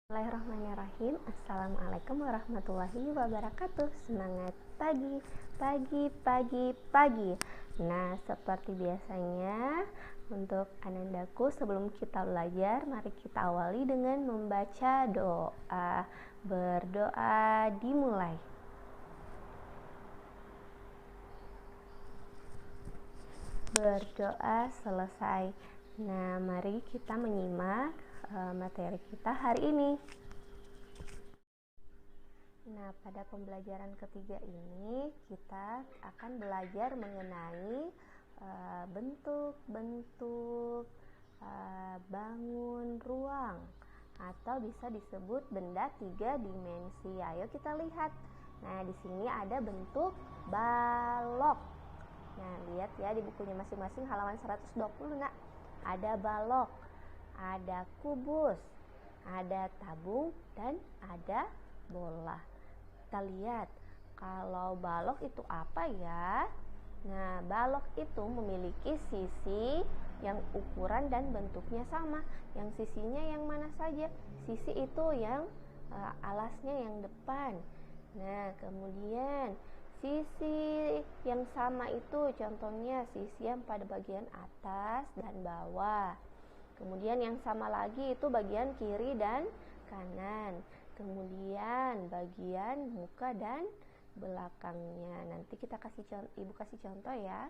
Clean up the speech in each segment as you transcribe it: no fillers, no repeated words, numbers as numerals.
Bismillahirrahmanirrahim. Assalamualaikum warahmatullahi wabarakatuh. Semangat pagi, pagi, pagi, pagi. Nah, seperti biasanya untuk anandaku sebelum kita belajar, mari kita awali dengan membaca doa. Berdoa dimulai. Berdoa selesai. Nah, mari kita menyimak materi kita hari ini. Nah, pada pembelajaran ketiga ini kita akan belajar mengenai bentuk-bentuk bangun ruang atau bisa disebut benda 3 dimensi. Ayo kita lihat. Nah, di sini ada bentuk balok. Nah, lihat ya di bukunya masing-masing halaman 120. Nah, ada balok, ada kubus, ada tabung, dan ada bola. Kita lihat, kalau balok itu apa ya? Nah, balok itu memiliki sisi yang ukuran dan bentuknya sama. Yang sisinya yang mana saja? Sisi itu yang alasnya yang depan. Nah, kemudian sisi yang sama itu contohnya sisi yang pada bagian atas dan bawah. Kemudian yang sama lagi itu bagian kiri dan kanan. Kemudian bagian muka dan belakangnya. Nanti kita Ibu kasih contoh ya.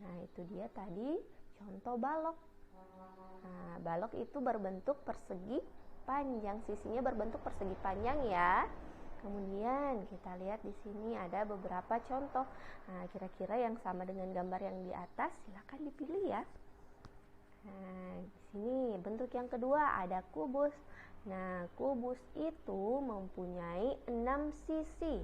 Nah, itu dia tadi contoh balok. Nah, balok itu berbentuk persegi panjang, sisinya berbentuk persegi panjang ya. Kemudian kita lihat di sini ada beberapa contoh. Nah, kira-kira yang sama dengan gambar yang di atas, silakan dipilih ya. Nah, di sini bentuk yang kedua ada kubus. Nah, kubus itu mempunyai 6 sisi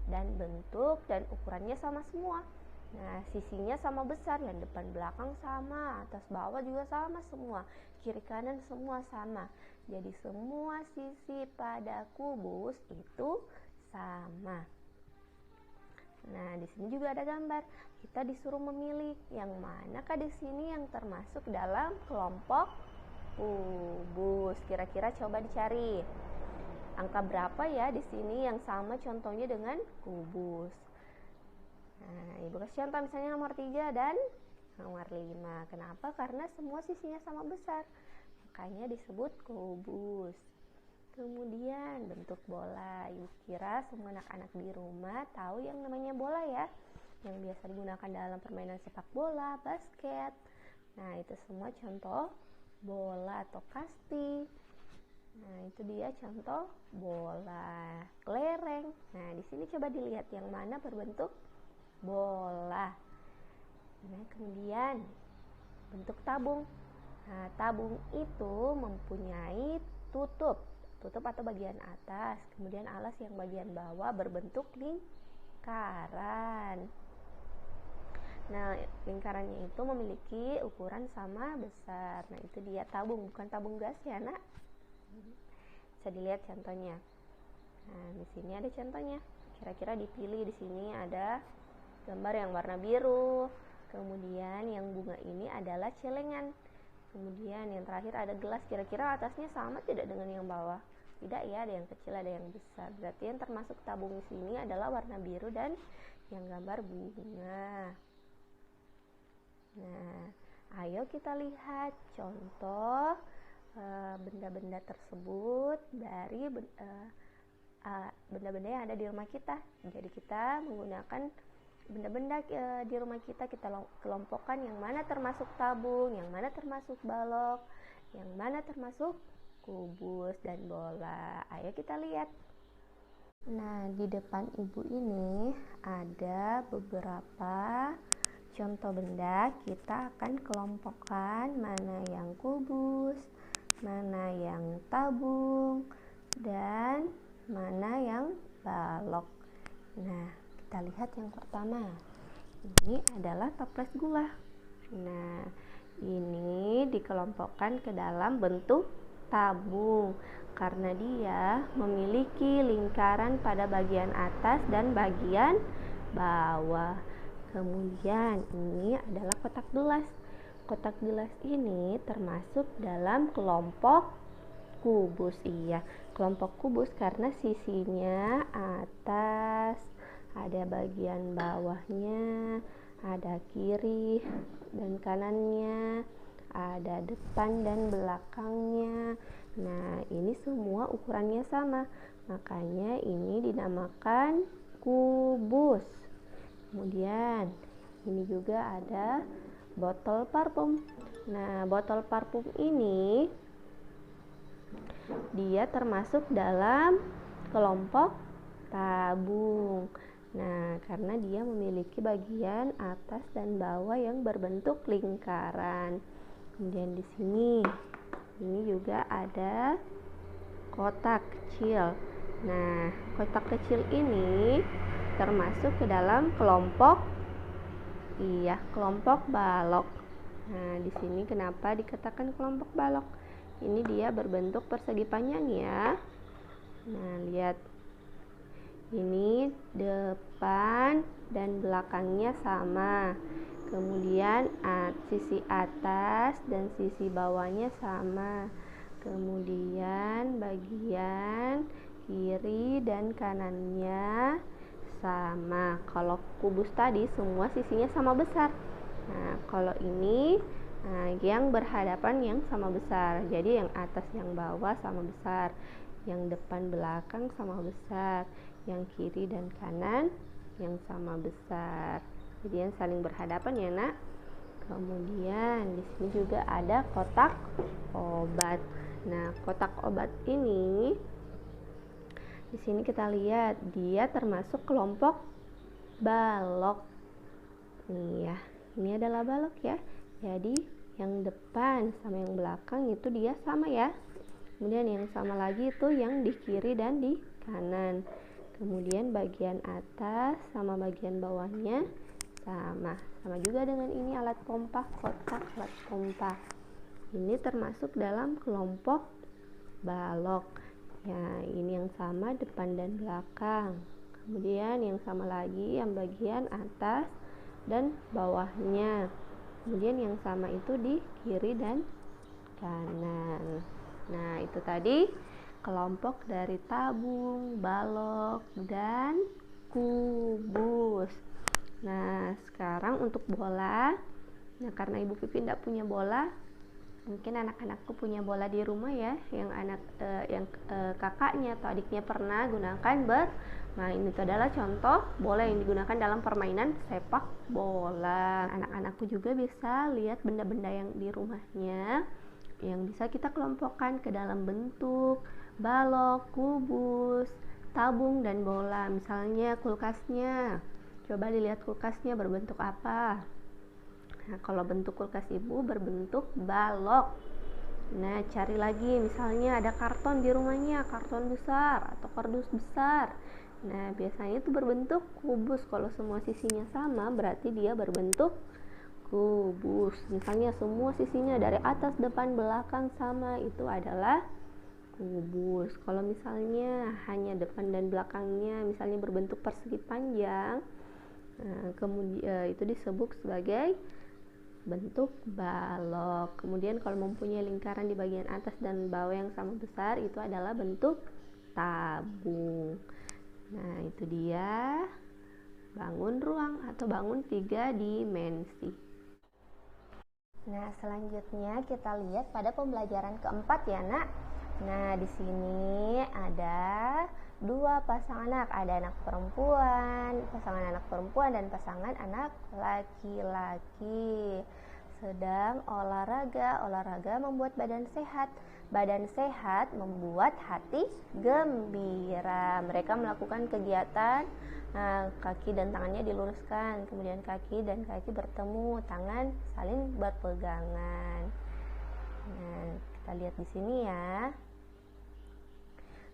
dan bentuk dan ukurannya sama semua. Nah, sisinya sama besar, yang depan belakang sama, atas bawah juga sama semua, kiri kanan semua sama. Jadi semua sisi pada kubus itu sama. Nah, di sini juga ada gambar. Kita disuruh memilih yang manakah di sini yang termasuk dalam kelompok kubus. Kira-kira coba dicari. Angka berapa ya di sini yang sama contohnya dengan kubus? Nah, Ibu kasih contoh misalnya nomor 3 dan nomor 5. Kenapa? Karena semua sisinya sama besar. Makanya disebut kubus. Kemudian bentuk bola. Ibu kira semua anak-anak di rumah tahu yang namanya bola ya, yang biasa digunakan dalam permainan sepak bola, basket. Nah, itu semua contoh bola atau kasti. Nah, itu dia contoh bola. Kelereng. Nah, di sini coba dilihat yang mana berbentuk bola. Nah, kemudian bentuk tabung. Nah, tabung itu mempunyai tutup atau bagian atas, kemudian alas yang bagian bawah berbentuk lingkaran. Nah, lingkarannya itu memiliki ukuran sama besar. Nah, itu dia tabung, bukan tabung gas ya, Nak. Bisa dilihat contohnya. Nah, di sini ada contohnya. Kira-kira dipilih. Di sini ada gambar yang warna biru. Kemudian yang bunga ini adalah celengan. Kemudian yang terakhir ada gelas. Kira-kira atasnya sama tidak dengan yang bawah? Tidak ya, ada yang kecil, ada yang besar. Berarti yang termasuk tabung di sini adalah warna biru dan yang gambar bunga. Nah, ayo kita lihat contoh benda-benda tersebut dari benda-benda yang ada di rumah kita. Jadi kita menggunakan benda-benda di rumah kita kelompokkan yang mana termasuk tabung, yang mana termasuk balok, yang mana termasuk kubus dan bola. Ayo kita lihat. Nah, di depan Ibu ini ada beberapa contoh benda. Kita akan kelompokkan mana yang kubus, mana yang tabung, dan mana yang balok. Nah, kita lihat yang pertama. Ini adalah toples gula. Nah, ini dikelompokkan ke dalam bentuk tabung karena dia memiliki lingkaran pada bagian atas dan bagian bawah. Kemudian ini adalah kotak gelas. Kotak gelas ini termasuk dalam kelompok kubus. Iya, kelompok kubus karena sisinya atas, ada bagian bawahnya, ada kiri dan kanannya, ada depan dan belakangnya. Nah, ini semua ukurannya sama, makanya ini dinamakan kubus. Kemudian ini juga ada botol parfum. Nah, botol parfum ini dia termasuk dalam kelompok tabung. Nah, karena dia memiliki bagian atas dan bawah yang berbentuk lingkaran. Kemudian di sini ini juga ada kotak kecil. Nah, kotak kecil ini termasuk ke dalam kelompok balok. Nah, di sini kenapa dikatakan kelompok balok? Ini dia berbentuk persegi panjang ya. Nah, lihat. Ini depan dan belakangnya sama. Kemudian sisi atas dan sisi bawahnya sama. Kemudian bagian kiri dan kanannya sama. Kalau kubus tadi semua sisinya sama besar. Nah, kalau ini yang berhadapan yang sama besar. Jadi yang atas yang bawah sama besar. Yang depan belakang sama besar, yang kiri dan kanan yang sama besar. Jadi yang saling berhadapan ya, Nak. Kemudian di sini juga ada kotak obat. Nah, kotak obat ini di sini kita lihat dia termasuk kelompok balok. Nih ya, ini adalah balok ya. Jadi yang depan sama yang belakang itu dia sama ya. Kemudian yang sama lagi itu yang di kiri dan di kanan. Kemudian bagian atas sama bagian bawahnya sama. Sama juga dengan ini alat pompa, kotak alat pompa. Ini termasuk dalam kelompok balok. Ya, ini yang sama depan dan belakang. Kemudian yang sama lagi yang bagian atas dan bawahnya. Kemudian yang sama itu di kiri dan kanan. Nah, itu tadi kelompok dari tabung, balok, dan kubus. Nah, sekarang untuk bola. Nah, karena Ibu Pipi tidak punya bola, mungkin anak-anakku punya bola di rumah ya, yang kakaknya atau adiknya pernah gunakan bermain. Itu adalah contoh bola yang digunakan dalam permainan sepak bola. Anak-anakku juga bisa lihat benda-benda yang di rumahnya yang bisa kita kelompokkan ke dalam bentuk balok, kubus, tabung, dan bola. Misalnya kulkasnya, coba dilihat kulkasnya berbentuk apa. Nah, kalau bentuk kulkas Ibu berbentuk balok. Nah, cari lagi, misalnya ada karton di rumahnya, karton besar atau kardus besar. Nah, biasanya itu berbentuk kubus. Kalau semua sisinya sama, berarti dia berbentuk kubus. Misalnya semua sisinya dari atas, depan, belakang sama, itu adalah kubus. Kalau misalnya hanya depan dan belakangnya misalnya berbentuk persegi panjang, kemudian itu disebut sebagai bentuk balok. Kemudian kalau mempunyai lingkaran di bagian atas dan bawah yang sama besar, itu adalah bentuk tabung. Nah, itu dia bangun ruang atau bangun 3 dimensi. Nah, selanjutnya kita lihat pada pembelajaran keempat ya, Nak. Nah, di sini ada 2 pasangan anak, ada pasangan anak perempuan dan pasangan anak laki-laki. Sedang olahraga membuat badan sehat membuat hati gembira. Mereka melakukan kegiatan, kaki dan tangannya diluruskan, kemudian kaki dan kaki bertemu, tangan saling berpegangan. Nah, kita lihat di sini ya.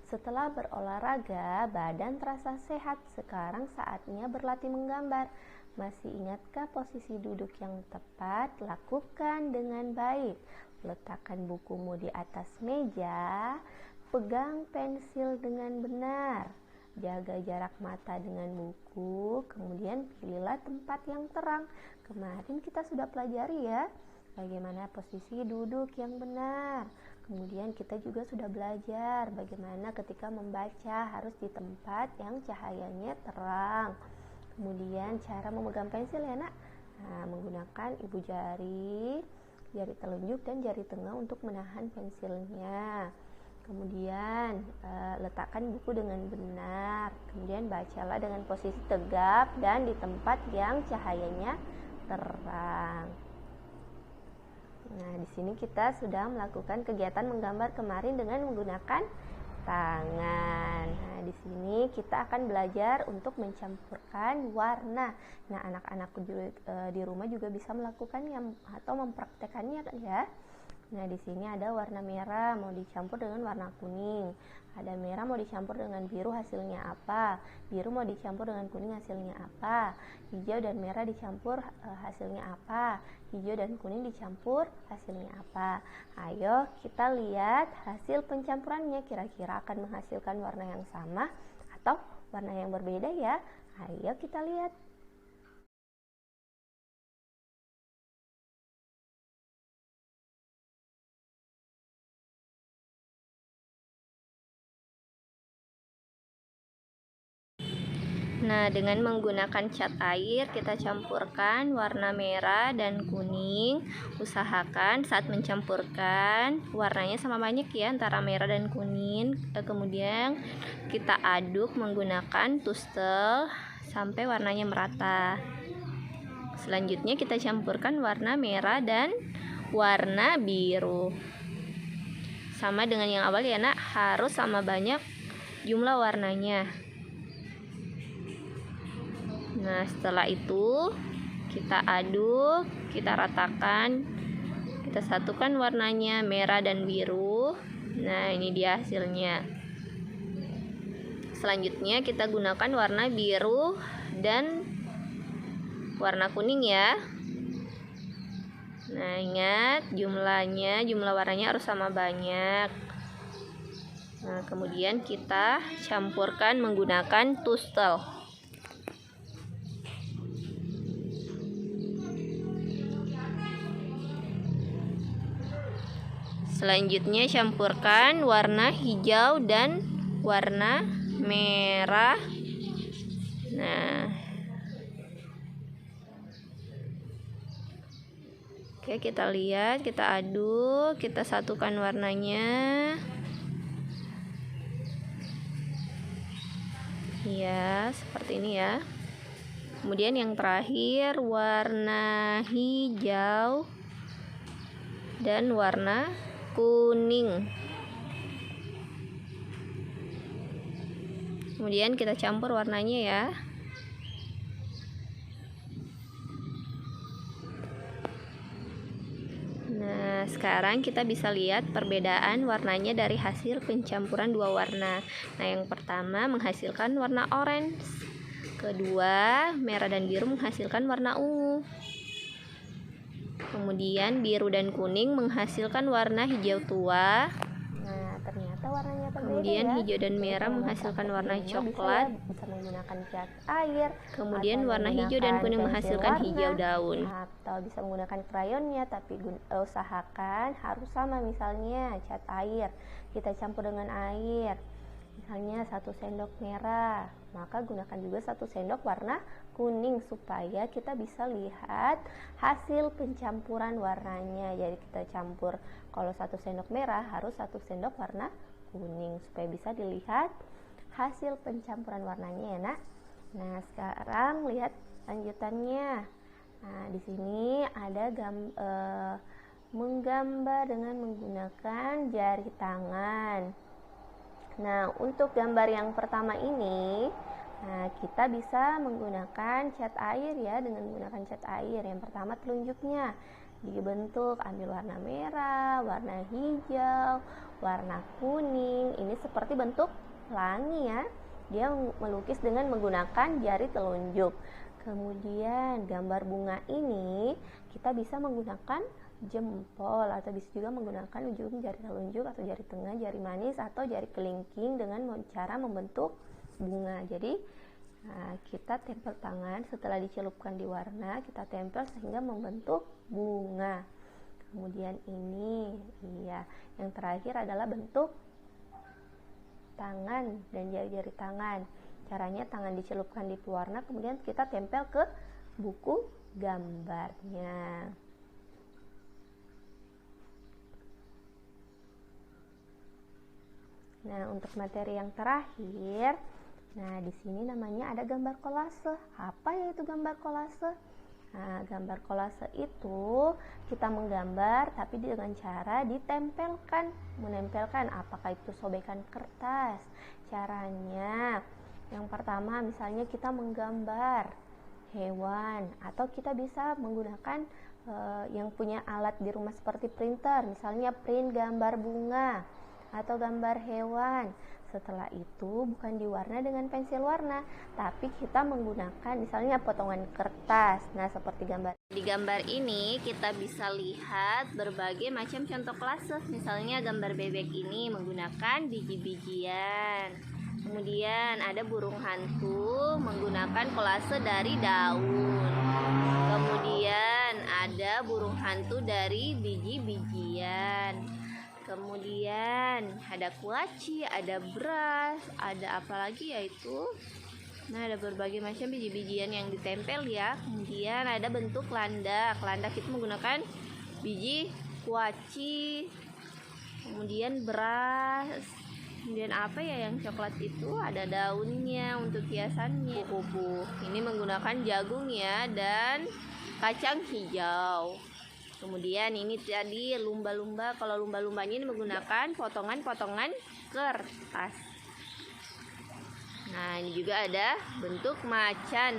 Setelah berolahraga, badan terasa sehat. Sekarang saatnya berlatih menggambar. Masih ingatkah posisi duduk yang tepat? Lakukan dengan baik. Letakkan bukumu di atas meja. Pegang pensil dengan benar. Jaga jarak mata dengan buku. Kemudian pilihlah tempat yang terang. Kemarin kita sudah pelajari ya, bagaimana posisi duduk yang benar. Kemudian kita juga sudah belajar bagaimana ketika membaca harus di tempat yang cahayanya terang. Kemudian cara memegang pensil ya nak. Nah, menggunakan ibu jari, jari telunjuk dan jari tengah untuk menahan pensilnya. Kemudian letakkan buku dengan benar. Kemudian bacalah dengan posisi tegap dan di tempat yang cahayanya terang. Nah, di sini kita sudah melakukan kegiatan menggambar kemarin dengan menggunakan tangan. Nah, di sini kita akan belajar untuk mencampurkan warna. Nah, anak-anak di rumah juga bisa melakukannya atau mempraktekannya kan ya. Nah, di sini ada warna merah mau dicampur dengan warna kuning. Ada merah mau dicampur dengan biru, hasilnya apa? Biru mau dicampur dengan kuning, hasilnya apa? Hijau dan merah dicampur, hasilnya apa? Hijau dan kuning dicampur, hasilnya apa? Ayo kita lihat hasil pencampurannya, kira-kira akan menghasilkan warna yang sama atau warna yang berbeda ya. Ayo kita lihat. Nah, dengan menggunakan cat air kita campurkan warna merah dan kuning. Usahakan saat mencampurkan warnanya sama banyak ya antara merah dan kuning. Kemudian kita aduk menggunakan tustel sampai warnanya merata. Selanjutnya kita campurkan warna merah dan warna biru. Sama dengan yang awal ya nak, harus sama banyak jumlah warnanya. Nah, setelah itu kita aduk, kita ratakan, kita satukan warnanya merah dan biru. Nah, ini dia hasilnya. Selanjutnya kita gunakan warna biru dan warna kuning ya. Nah, ingat jumlah warnanya harus sama banyak. Nah, kemudian kita campurkan menggunakan tustel. Selanjutnya campurkan warna hijau dan warna merah. Nah, oke, kita lihat, kita aduk, kita satukan warnanya. Ya, seperti ini ya. Kemudian yang terakhir warna hijau dan warna kuning. Kemudian kita campur warnanya ya. Nah, sekarang kita bisa lihat perbedaan warnanya dari hasil pencampuran dua warna. Nah, yang pertama menghasilkan warna orange. Kedua, merah dan biru menghasilkan warna ungu. Kemudian biru dan kuning menghasilkan warna hijau tua. Nah, ternyata warnanya berbeda. Kemudian ya. Hijau dan merah menghasilkan warna coklat. Bisa menggunakan cat air. Kemudian warna hijau dan kuning menghasilkan hijau daun. Atau bisa menggunakan krayonnya, tapi usahakan harus sama, misalnya cat air kita campur dengan air. Misalnya 1 sendok merah, maka gunakan juga 1 sendok warna kuning supaya kita bisa lihat hasil pencampuran warnanya. Jadi kita campur, kalau 1 sendok merah harus 1 sendok warna kuning supaya bisa dilihat hasil pencampuran warnanya ya nak. Nah, sekarang lihat lanjutannya. Nah, di sini ada menggambar dengan menggunakan jari tangan. Nah, untuk gambar yang pertama ini, kita bisa menggunakan cat air ya. Dengan menggunakan cat air, yang pertama telunjuknya dibentuk, ambil warna merah, warna hijau, warna kuning. Ini seperti bentuk pelangi ya. Dia melukis dengan menggunakan jari telunjuk. Kemudian gambar bunga ini kita bisa menggunakan jempol atau bisa juga menggunakan ujung jari telunjuk atau jari tengah, jari manis atau jari kelingking dengan cara membentuk bunga. Jadi kita tempel tangan setelah dicelupkan di warna, kita tempel sehingga membentuk bunga. kemudian ini, iya. Yang terakhir adalah bentuk tangan dan jari-jari tangan. Caranya tangan dicelupkan di pewarna, kemudian kita tempel ke buku gambarnya. Nah, untuk materi yang terakhir, nah di sini namanya ada gambar kolase. Apa ya itu gambar kolase? Nah, gambar kolase itu kita menggambar tapi dengan cara ditempelkan. Menempelkan, apakah itu sobekan kertas? Caranya, yang pertama misalnya kita menggambar hewan, atau kita bisa menggunakan yang punya alat di rumah seperti printer, misalnya print gambar bunga atau gambar hewan. Setelah itu bukan diwarna dengan pensil warna, tapi kita menggunakan misalnya potongan kertas. Nah, seperti gambar. Di gambar ini kita bisa lihat berbagai macam contoh kolase. Misalnya gambar bebek ini menggunakan biji-bijian. Kemudian ada burung hantu menggunakan kolase dari daun. Kemudian ada burung hantu dari biji-bijian. Kemudian ada kuaci, ada beras, ada apa lagi yaitu. Nah, ada berbagai macam biji-bijian yang ditempel ya. Kemudian ada bentuk landak. Landak itu menggunakan biji kuaci. Kemudian beras. Kemudian apa ya yang coklat itu? Ada daunnya untuk hiasannya. Kupu-kupu. Ini menggunakan jagung ya dan kacang hijau. Kemudian ini tadi lumba-lumba. Kalau lumba-lumbanya ini menggunakan potongan-potongan kertas. Nah, ini juga ada bentuk macan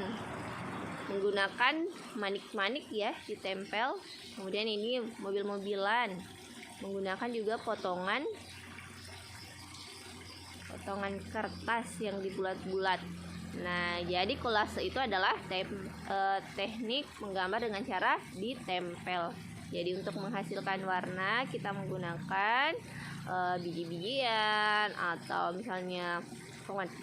menggunakan manik-manik ya ditempel. Kemudian ini mobil-mobilan menggunakan juga potongan kertas yang dibulat-bulat. Nah, jadi kolase itu adalah teknik menggambar dengan cara ditempel. Jadi untuk menghasilkan warna kita menggunakan biji-bijian atau misalnya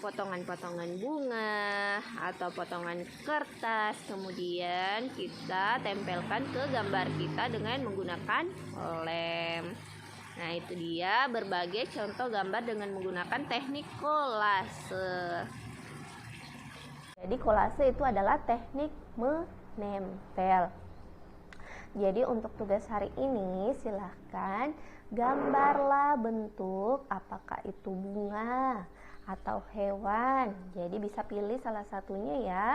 potongan-potongan bunga atau potongan kertas. Kemudian kita tempelkan ke gambar kita dengan menggunakan lem. Nah, itu dia berbagai contoh gambar dengan menggunakan teknik kolase. Jadi kolase itu adalah teknik menempel. Jadi untuk tugas hari ini silahkan gambarlah bentuk, apakah itu bunga atau hewan. Jadi bisa pilih salah satunya ya.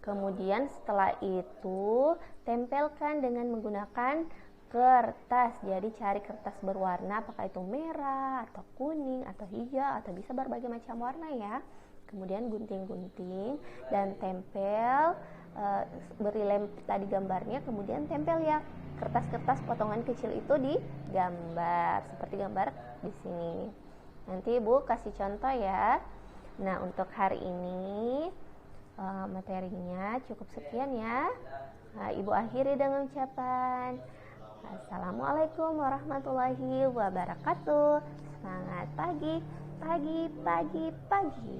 Kemudian setelah itu tempelkan dengan menggunakan kertas. Jadi cari kertas berwarna, apakah itu merah atau kuning atau hijau atau bisa berbagai macam warna ya. Kemudian gunting-gunting dan tempel, beri lem tadi gambarnya, kemudian tempel ya kertas-kertas potongan kecil itu di gambar seperti gambar di sini. Nanti Ibu kasih contoh ya. Nah, untuk hari ini materinya cukup sekian ya. Nah, Ibu akhiri dengan ucapan Assalamualaikum warahmatullahi wabarakatuh. Semangat pagi, pagi, pagi, pagi.